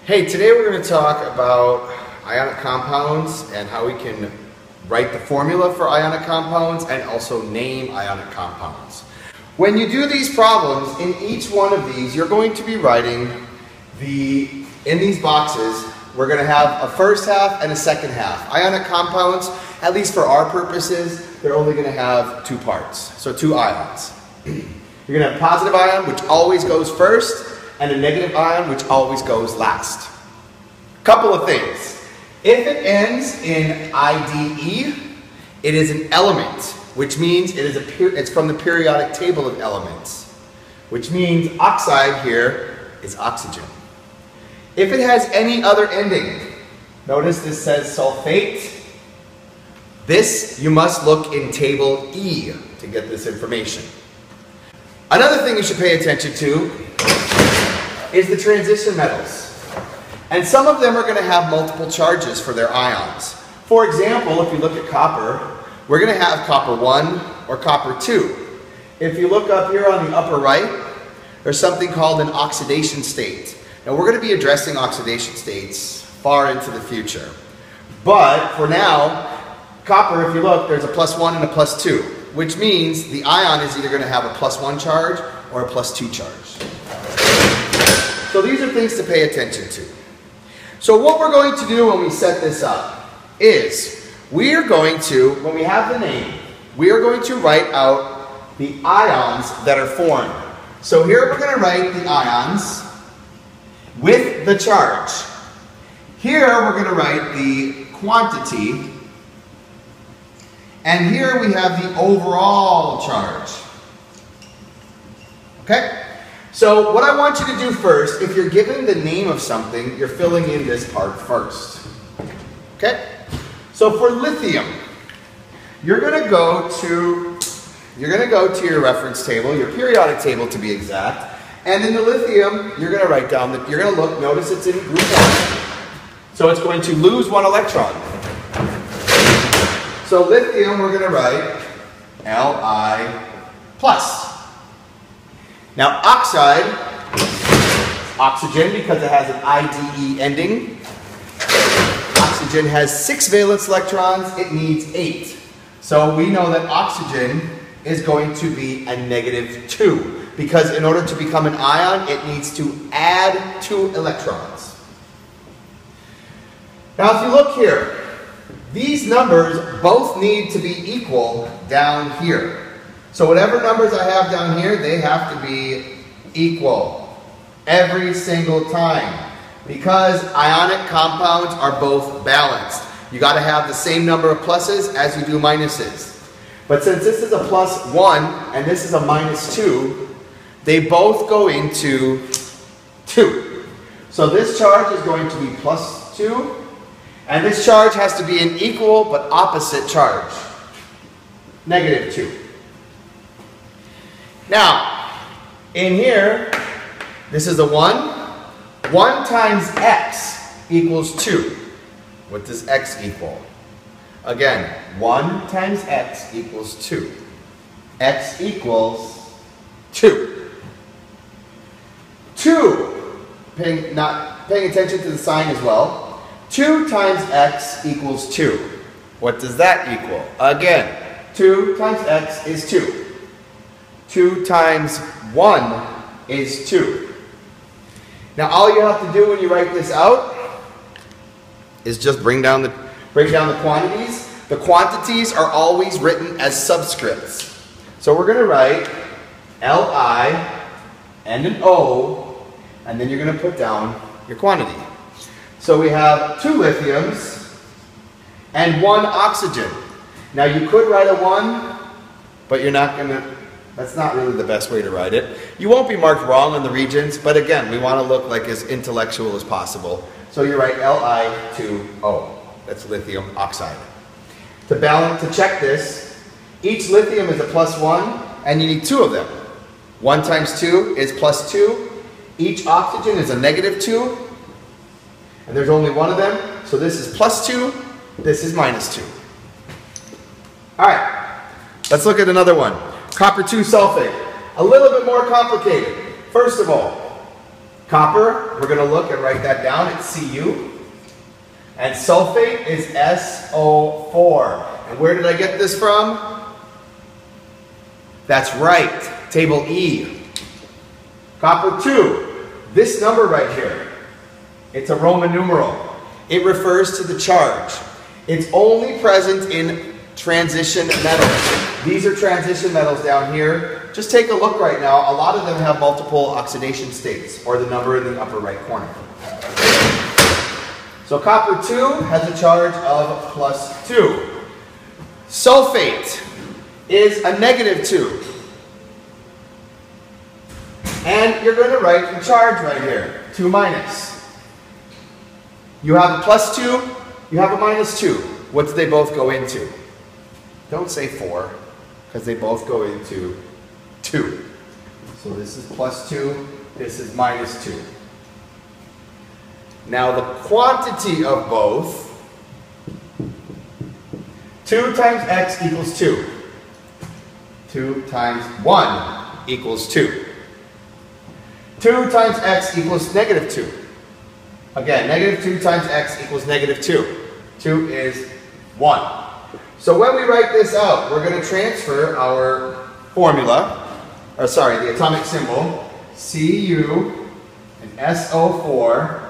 Hey, today we're going to talk about ionic compounds and how we can write the formula for ionic compounds and also name ionic compounds. When you do these problems, in each one of these, you're going to be writing in these boxes, we're going to have a first half and a second half. Ionic compounds, at least for our purposes, they're only going to have two parts, so two ions. You're going to have a positive ion, which always goes first, and a negative ion, which always goes last. Couple of things. If it ends in IDE, it is an element, which means it's from the periodic table of elements, which means oxide here is oxygen. If it has any other ending, notice this says sulfate. This, you must look in table E to get this information. Another thing you should pay attention to is the transition metals. And some of them are going to have multiple charges for their ions. For example, if you look at copper, we're going to have copper 1 or copper 2. If you look up here on the upper right, there's something called an oxidation state. Now we're going to be addressing oxidation states far into the future. But for now, copper, if you look, there's a +1 and a +2, which means the ion is either going to have a +1 charge or a +2 charge. So these are things to pay attention to. So what we're going to do when we set this up is we are going to, when we have the name, we are going to write out the ions that are formed. So here we're going to write the ions with the charge. Here we're going to write the quantity, and here we have the overall charge. Okay? So what I want you to do first, if you're given the name of something, you're filling in this part first. Okay? So for lithium, you're going to go to your reference table, your periodic table to be exact, and in the lithium, you're going to write down that you're going to look, notice it's in group 1. So it's going to lose 1 electron. So lithium, we're going to write Li+. Now oxide, oxygen, because it has an IDE ending. Oxygen has 6 valence electrons, it needs 8. So we know that oxygen is going to be a -2, because in order to become an ion, it needs to add 2 electrons. Now if you look here, these numbers both need to be equal down here. So whatever numbers I have down here, they have to be equal every single time, because ionic compounds are both balanced. You got to have the same number of pluses as you do minuses. But since this is a +1 and this is a -2, they both go into 2. So this charge is going to be +2, and this charge has to be an equal but opposite charge, -2. Now, in here, this is a 1. 1 times x equals 2. What does x equal? Again, 1 times x equals 2. X equals 2. 2, not paying attention to the sign as well. 2 times x equals 2. What does that equal? Again, 2 times x is 2. 2 times 1 is 2. Now all you have to do when you write this out is just bring down the quantities. The quantities are always written as subscripts. So we're going to write Li and an O, and then you're going to put down your quantity. So we have 2 lithiums and 1 oxygen. Now you could write a 1, but you're not going to. That's not really the best way to write it. You won't be marked wrong on the regions, but again, we want to look like as intellectual as possible. So you write Li2O. That's lithium oxide. To check this, each lithium is a +1, and you need 2 of them. 1 times 2 is +2. Each oxygen is a -2, and there's only 1 of them. So this is +2, this is -2. All right, let's look at another one. Copper 2 sulfate. A little bit more complicated. First of all, Copper, we're going to look and write that down. It's Cu. And sulfate is SO4. And where did I get this from? That's right, table E. Copper 2, this number right here, it's a Roman numeral. It refers to the charge. It's only present in transition metals. These are transition metals down here. Just take a look right now. A lot of them have multiple oxidation states, or the number in the upper right corner. So copper 2 has a charge of +2. Sulfate is a -2. And you're going to write the charge right here, 2-. You have a +2, you have a -2. What do they both go into? Don't say 4, because they both go into 2. So this is +2, this is -2. Now the quantity of both, 2 times x equals 2. 2 times 1 equals 2. 2 times x equals -2. Again, -2 times x equals -2. 2 is 1. So when we write this out, we're going to transfer our formula, or sorry, the atomic symbol, Cu and SO4.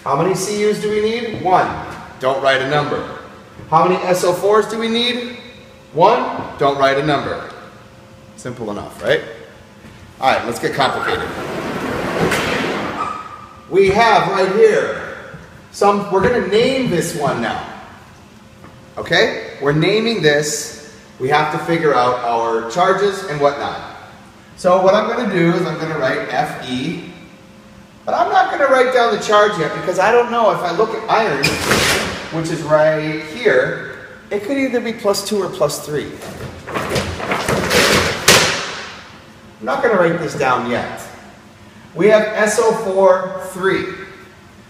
How many Cu's do we need? 1. Don't write a number. How many SO4s do we need? 1. Don't write a number. Simple enough, right? All right, let's get complicated. We have right here we're going to name this one now. Okay? We're naming this. We have to figure out our charges and whatnot. So what I'm going to do is I'm going to write Fe, but I'm not going to write down the charge yet because I don't know. If I look at iron, which is right here, it could either be +2 or +3. I'm not going to write this down yet. We have SO4, 3.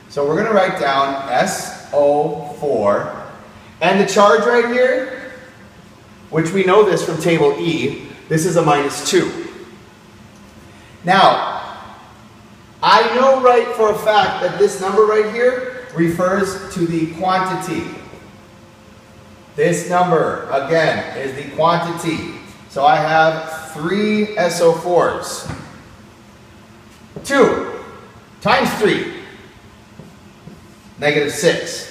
So we're going to write down SO4. And the charge right here, which we know this from table E, this is a -2. Now, I know right for a fact that this number right here refers to the quantity. This number, again, is the quantity. So I have 3 SO4s. 2 times 3, -6.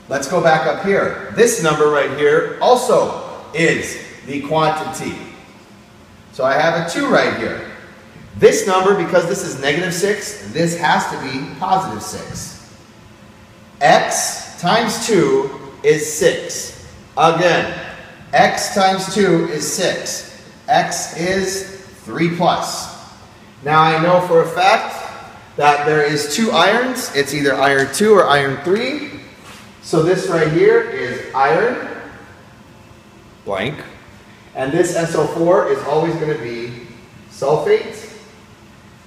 Let's go back up here. This number right here also is the quantity. So I have a 2 right here. This number, because this is -6, this has to be +6. X times 2 is 6. Again, x times 2 is 6. X is 3+. Now I know for a fact that there is 2 irons. It's either iron 2 or iron 3. So this right here is iron blank. And this SO4 is always going to be sulfate.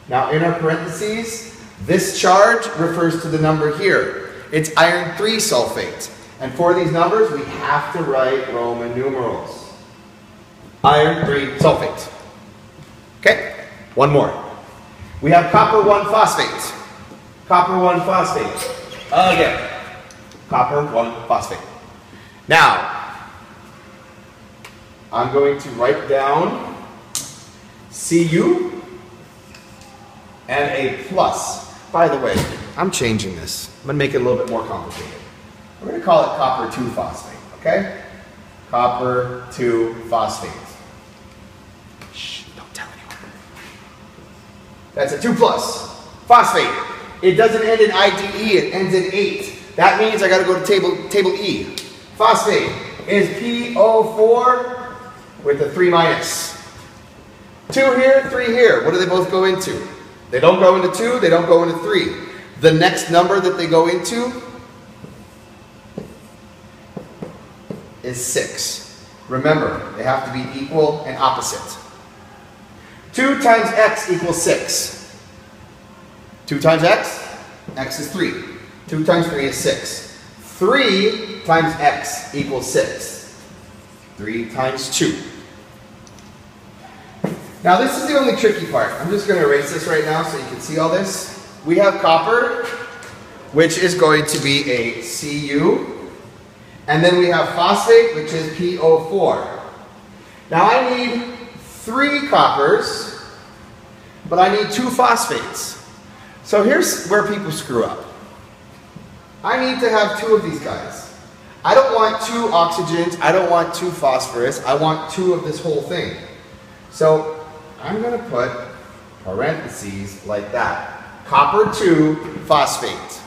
Now in our parentheses, this charge refers to the number here. It's iron 3 sulfate. And for these numbers, we have to write Roman numerals. Iron 3 sulfate. Okay, one more. We have copper 1 phosphate. Copper 1 phosphate. Again, copper 1 phosphate. Now, I'm going to write down Cu and a plus. By the way, I'm changing this. I'm going to make it a little bit more complicated. We're going to call it copper 2 phosphate, okay? Copper 2 phosphate. Shh, don't tell anyone. That's a 2+. Phosphate. It doesn't end in IDE, it ends in 8. That means I got to go to table E. Phosphate is PO4 with a 3-. 2 here, 3 here. What do they both go into? They don't go into 2, they don't go into 3. The next number that they go into is 6. Remember, they have to be equal and opposite. 2 times x equals 6. 2 times x, x is 3. 2 times 3 is 6. 3 times x equals 6. 3 times 2. Now this is the only tricky part. I'm just going to erase this right now so you can see all this. We have copper, which is going to be a Cu. And then we have phosphate, which is PO4. Now I need 3 coppers, but I need 2 phosphates. So here's where people screw up. I need to have 2 of these guys. I don't want 2 oxygens, I don't want 2 phosphorus, I want 2 of this whole thing. So I'm going to put parentheses like that. Copper 2, phosphate.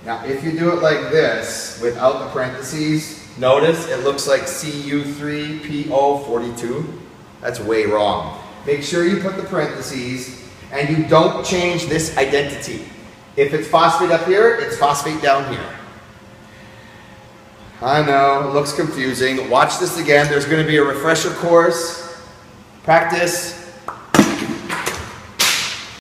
Now if you do it like this, without the parentheses, notice it looks like Cu3PO42. That's way wrong. Make sure you put the parentheses and you don't change this identity. If it's phosphate up here, it's phosphate down here. I know, it looks confusing. Watch this again. There's going to be a refresher course. Practice.